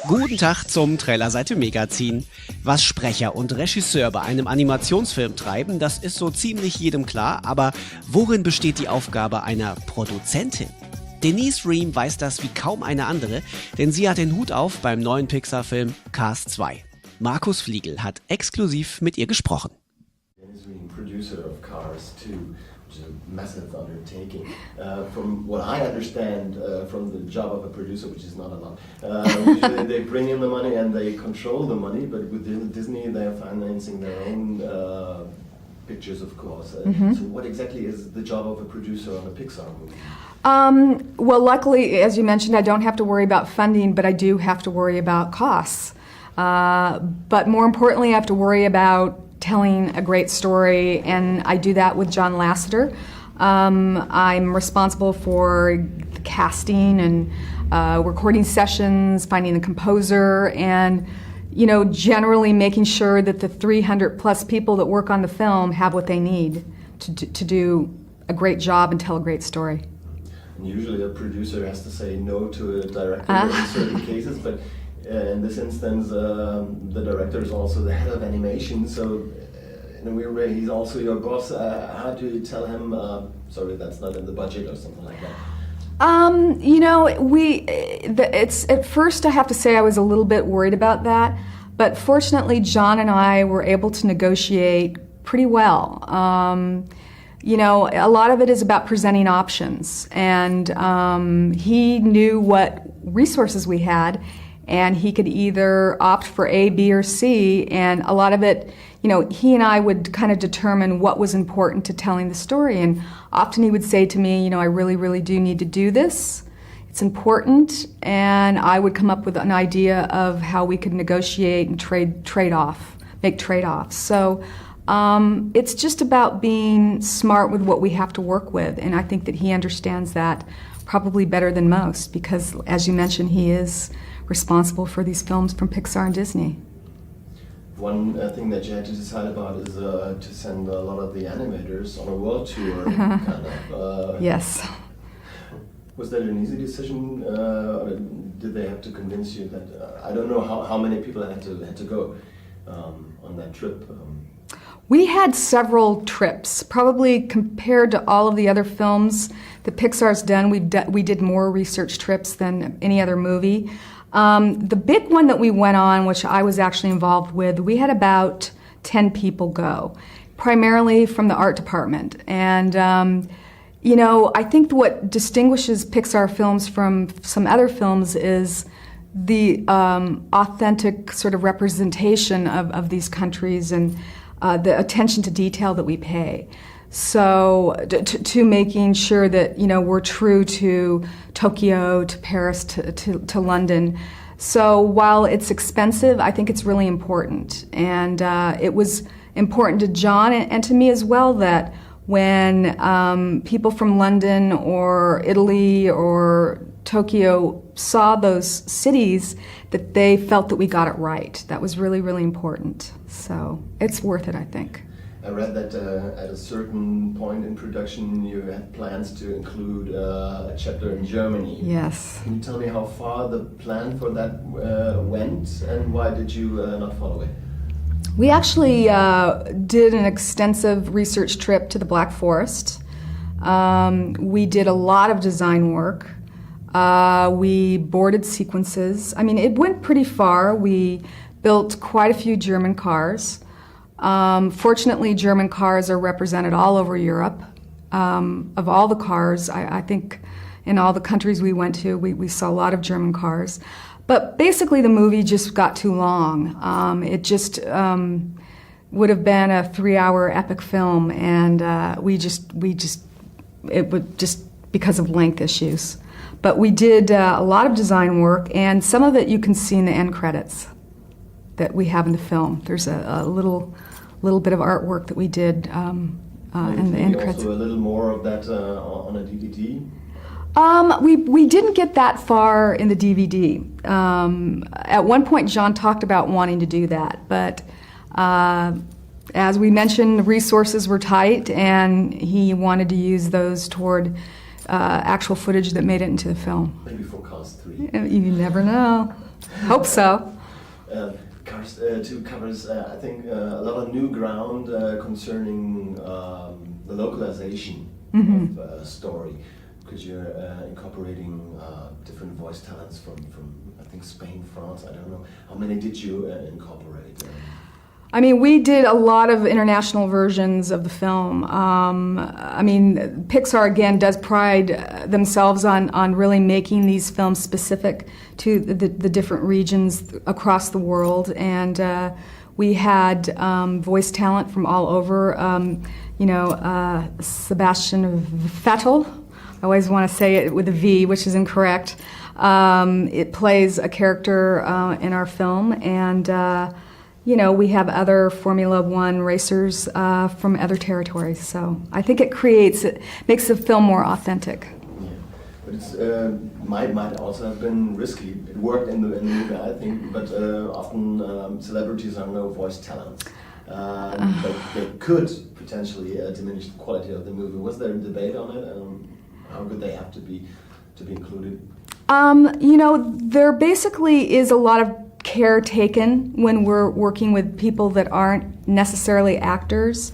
Guten Tag zum Trailerseite Megazin. Was Sprecher und Regisseur bei einem Animationsfilm treiben, das ist so ziemlich jedem klar, aber worin besteht die Aufgabe einer Produzentin? Denise Ream weiß das wie kaum eine andere, denn sie hat den Hut auf beim neuen Pixar-Film Cars 2. Markus Fliegel hat exklusiv mit ihr gesprochen. Denise Ream, producer of Cars 2, which is a massive undertaking. From what I understand from the job of a producer, which is not a lot, usually they bring in the money and they control the money, but with Disney they are financing their own pictures, of course. So what exactly is the job of a producer on a Pixar movie? Well, luckily, as you mentioned, I don't have to worry about funding, but I do have to worry about costs. But more importantly, I have to worry about telling a great story, and I do that with John Lasseter. I'm responsible for the casting and recording sessions, finding the composer, and generally making sure that the 300 plus people that work on the film have what they need to do a great job and tell a great story. And usually a producer has to say no to a director in certain cases, but in this instance, the director is also the head of animation, so in a weird way, he's also your boss. How do you tell him, sorry, that's not in the budget or something like that? At first I have to say I was a little bit worried about that, but fortunately John and I were able to negotiate pretty well. A lot of it is about presenting options, and he knew what resources we had, and he could either opt for A, B, or C, and a lot of it, he and I would kind of determine what was important to telling the story, and often he would say to me, I really, really do need to do this. It's important, and I would come up with an idea of how we could negotiate and make trade-offs. So it's just about being smart with what we have to work with, and I think that he understands that probably better than most, because, as you mentioned, he is responsible for these films from Pixar and Disney. One thing that you had to decide about is to send a lot of the animators on a world tour, kind of. Yes. Was that an easy decision? Or did they have to convince you that? I don't know how many people had to go on that trip. We had several trips. Probably compared to all of the other films that Pixar's done, we did more research trips than any other movie. The big one that we went on, which I was actually involved with, we had about 10 people go, primarily from the art department. And, I think what distinguishes Pixar films from some other films is the authentic sort of representation of these countries and the attention to detail that we pay. So to making sure that we're true to Tokyo, to Paris, to London. So while it's expensive, I think it's really important, and it was important to John and to me as well that when people from London or Italy or Tokyo saw those cities, that they felt that we got it right. That was really, really important. So it's worth it, I think. I read that at a certain point in production you had plans to include a chapter in Germany. Yes. Can you tell me how far the plan for that went, and why did you not follow it? We actually did an extensive research trip to the Black Forest. We did a lot of design work. We boarded sequences. I mean, it went pretty far. We built quite a few German cars. Fortunately, German cars are represented all over Europe. Of all the cars, I think in all the countries we went to, we saw a lot of German cars. But basically, the movie just got too long. It just would have been a 3-hour epic film, and it would just because of length issues. But we did a lot of design work, and some of it you can see in the end credits that we have in the film. There's a little bit of artwork that we did in the end credits. Also a little more of that on a DVD? We didn't get that far in the DVD. At one point, John talked about wanting to do that, but as we mentioned, the resources were tight, and he wanted to use those toward actual footage that made it into the film. Maybe for Cars 3. You never know. Hope so. Covers, I think, a lot of new ground concerning the localization of story, because you're incorporating different voice talents from I think Spain, France. I don't know how many did you incorporate. I mean, we did a lot of international versions of the film. I mean, Pixar, again, does pride themselves on really making these films specific to the different regions across the world. And we had voice talent from all over. Sebastian Vettel, I always want to say it with a V, which is incorrect. It plays a character in our film, and we have other Formula One racers from other territories, so I think it makes the film more authentic. Yeah, but it's might also have been risky. It worked in the movie, I think, but often celebrities are no voice talents. But they could potentially diminish the quality of the movie. Was there a debate on it? How good they have to be included? There basically is a lot of care taken when we're working with people that aren't necessarily actors.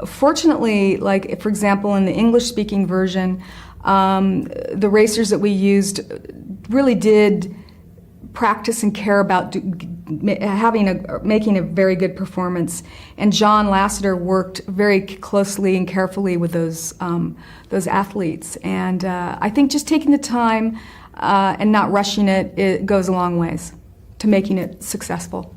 Fortunately, like for example in the English-speaking version, the racers that we used really did practice and care about making a very good performance. And John Lasseter worked very closely and carefully with those athletes. And I think just taking the time and not rushing it goes a long ways to making it successful.